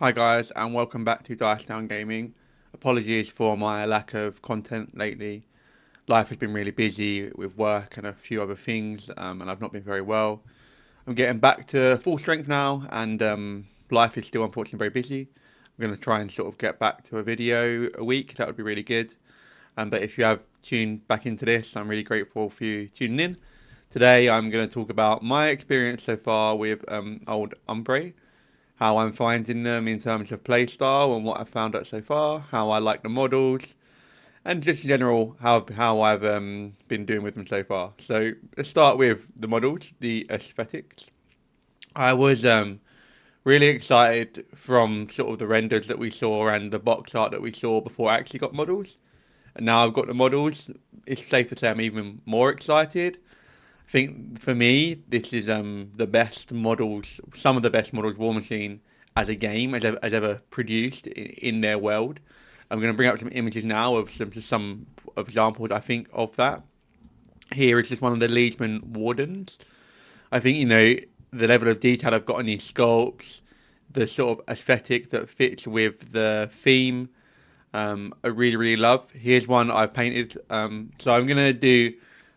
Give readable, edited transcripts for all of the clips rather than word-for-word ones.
Hi guys, and welcome back to Dice Down Gaming. Apologies for my lack of content lately. Life has been really busy with work and a few other things, and I've not been very well. I'm getting back to full strength now, and life is still unfortunately very busy. I'm going to try and sort of get back to a video a week. That would be really good. But if you have tuned back into this, I'm really grateful for you tuning in. Today, I'm going to talk about my experience so far with Old Umbrey, how I'm finding them in terms of playstyle and what I've found out so far, how I like the models, and just in general how I've been doing with them so far. So let's start with the models, the aesthetics. I was really excited from sort of the renders that we saw and the box art that we saw before I actually got models. And now I've got the models. It's safe to say I'm even more excited. I think for me, this is the best models, some of the best models War Machine as a game has ever produced in their world. I'm going to bring up some images now of some examples I think of that. Here is just one of the Legion Wardens. I think the level of detail I've got on these sculpts, the sort of aesthetic that fits with the theme. I really love. Here's one I've painted. So I'm gonna do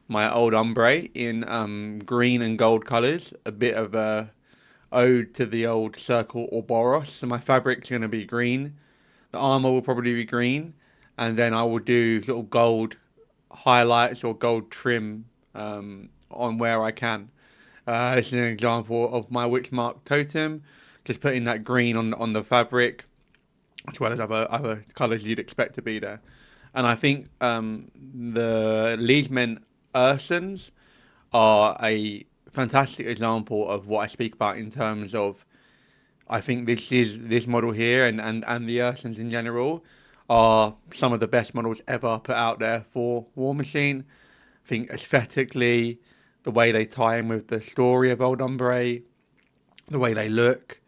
my Old Umbrey in green and gold colours, a bit of a ode to the old Circle or Boros. So my fabric's gonna be green. The armor will probably be green, and then I will do sort of gold highlights or gold trim on where I can. This is an example of my Witchmark totem. Just putting that green on the fabric, as well as other colours you'd expect to be there. And I think the Leesmen Ursons are a fantastic example of what I speak about in terms of I think this model here and the Ursons in general are some of the best models ever put out there for War Machine. I think aesthetically, the way they tie in with the story of Old Umbrey, the way they look,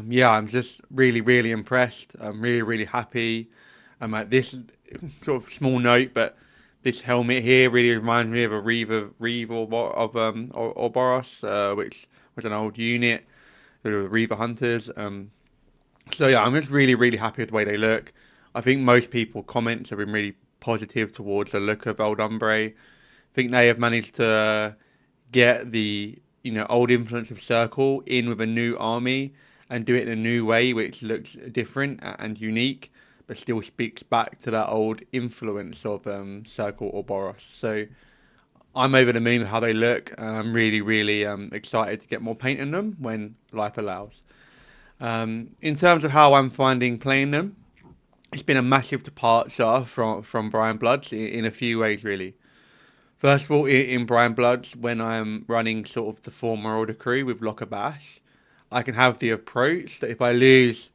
yeah, I'm just really impressed. I'm really happy. I'm at this sort of small note, but this helmet here really reminds me of a Reeve or Boros, which was an old unit, the Reaver Hunters. So yeah, I'm just really happy with the way they look. I think most people comments have been really positive towards the look of Old Umbrey. I think they have managed to get the old influence of Circle in with a new army and do it in a new way, which looks different and unique, but still speaks back to that old influence of Circle or Boros. So I'm over the moon with how they look. I'm really excited to get more paint in them when life allows. In terms of how I'm finding playing them, it's been a massive departure from Brian Bloods in a few ways, really. First of all, in Brian Bloods, when I'm running sort of the full Marauder crew with Locker Bash, I can have the approach that if I lose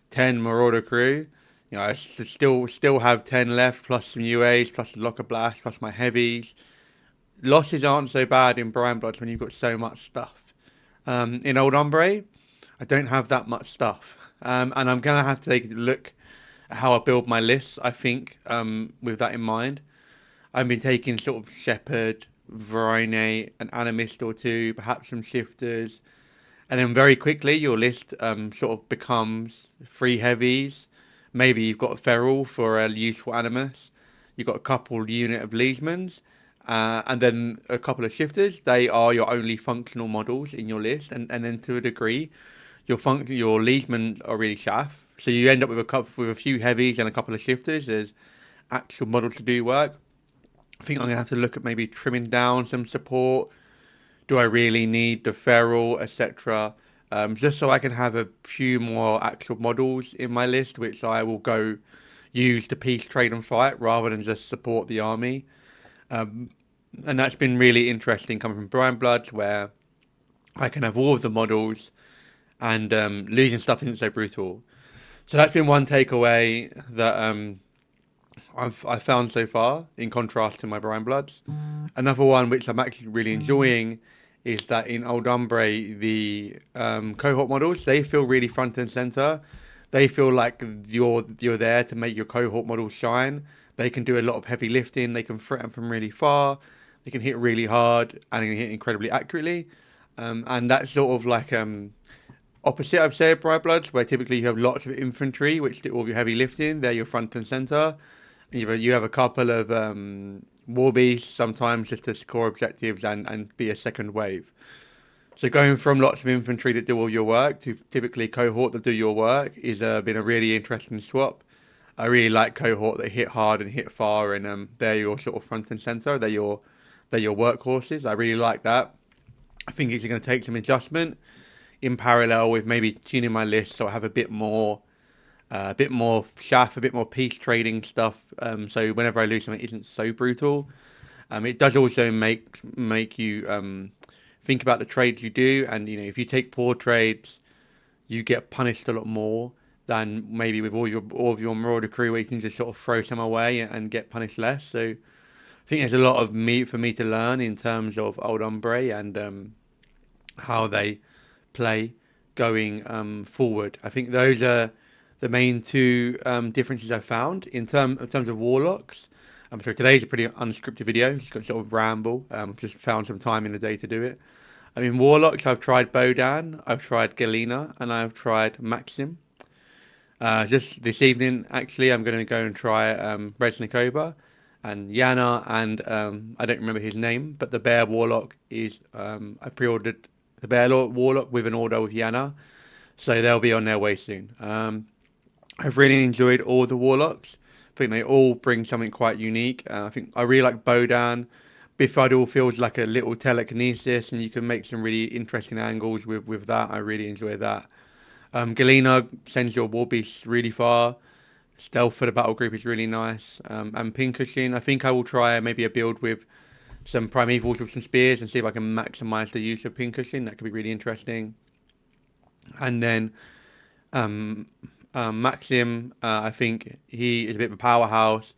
10 Marauder crew, I still have 10 left, plus some UAs, plus the Locker Blast, plus my heavies. Losses aren't so bad in Brian Bloods when you've got so much stuff. In Old Umbrey, I don't have that much stuff. And I'm going to have to take a look at how I build my lists, I think, with that in mind. I've been taking sort of Shepherd, Verine, an Animist or two, perhaps some Shifters. And then very quickly, your list sort of becomes three heavies. Maybe you've got a Feral for a useful Animus. You've got a couple unit of Leesmans. And then a couple of Shifters. They are your only functional models in your list. And then to a degree, your Leesmen are really chaff. So you end up with a few heavies and a couple of Shifters as actual models to do work. I think I'm going to have to look at maybe trimming down some support. Do I really need the feral, etc.? Just so I can have a few more actual models in my list, which I will go use to peace, trade, and fight rather than just support the army. And that's been really interesting coming from Brian Bloods, where I can have all of the models and losing stuff isn't so brutal. So that's been one takeaway that I've found so far, in contrast to my Brian Bloods. Another one which I'm actually really enjoying is that in Old Umbrey, the cohort models, they feel really front and center. They feel like you're there to make your cohort models shine. They can do a lot of heavy lifting. They can threaten from really far. They can hit really hard and they can hit incredibly accurately. And that's sort of like opposite, I'd say, of Bright Bloods, where typically you have lots of infantry, which do all your heavy lifting. They're your front and center. You have a couple of war beasts sometimes just to score objectives and be a second wave. So going from lots of infantry that do all your work to typically cohort that do your work is been a really interesting swap. I really like cohort that hit hard and hit far, and they're your sort of front and center. They're your workhorses. I really like that. I think it's going to take some adjustment in parallel with maybe tuning my list so I have a bit more chaff, a bit more peace trading stuff. So whenever I lose something, it isn't so brutal. It does also make you think about the trades you do, and if you take poor trades, you get punished a lot more than maybe with all of your Marauder crew, where you can just sort of throw some away and get punished less. So I think there's a lot of meat for me to learn in terms of Old Umbrey and how they play going forward. I think those are the main two differences I've found in terms of Warlocks. So today's a pretty unscripted video. Just got sort of ramble. Just found some time in the day to do it. I mean, Warlocks, I've tried Bodan, I've tried Galena, and I've tried Maxim. Just this evening, actually, I'm going to go and try Reznikova and Yana, and I don't remember his name, but the Bear Warlock is, I pre-ordered the Bear Warlock with an order with Yana, so they'll be on their way soon. I've really enjoyed all the Warlocks. I think they all bring something quite unique. I think I really like Bodan. Biffudle feels like a little telekinesis, and you can make some really interesting angles with that. I really enjoy that. Galena sends your war beasts really far. Stealth for the battle group is really nice. And Pincushion, I think I will try maybe a build with some primevals with some spears and see if I can maximize the use of Pincushion. That could be really interesting. And then um, Maxim, I think he is a bit of a powerhouse.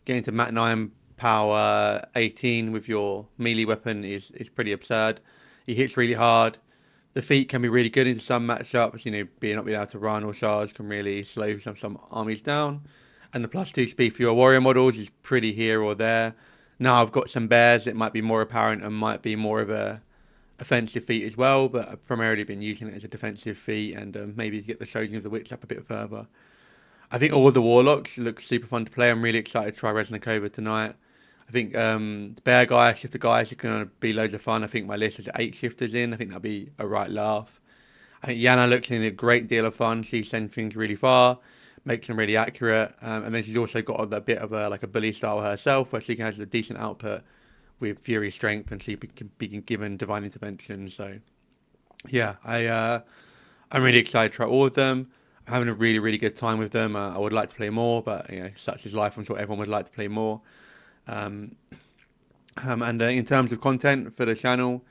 Getting to Mat 9 power 18 with your melee weapon is pretty absurd. He hits really hard. The feat can be really good in some matchups. Being not being able to run or charge can really slow some armies down. And the +2 speed for your warrior models is pretty here or there. Now I've got some bears, it might be more apparent and might be more of a offensive feat as well, but I've primarily been using it as a defensive feat and maybe to get the Shogun of the Witch up a bit further. I think all of the Warlocks look super fun to play. I'm really excited to try Reznikova tonight. I think the Bear Guy, Shifter Guys are going to be loads of fun. I think my list has 8 Shifters in. I think that'll be a right laugh. I think Yana looks in a great deal of fun. She sends things really far, makes them really accurate. And then she's also got a bit of a bully style herself, where she has a decent output with Fury Strength, and she can be given Divine Intervention. So, yeah, I'm really excited to try all of them. I'm having a really, really good time with them. I would like to play more, but such is life. I'm sure everyone would like to play more. Um, and in terms of content for the channel,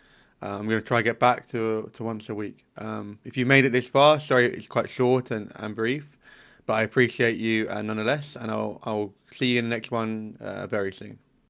I'm going to try to get back to once a week. If you made it this far, sorry it's quite short and brief, but I appreciate you nonetheless, and I'll see you in the next one very soon.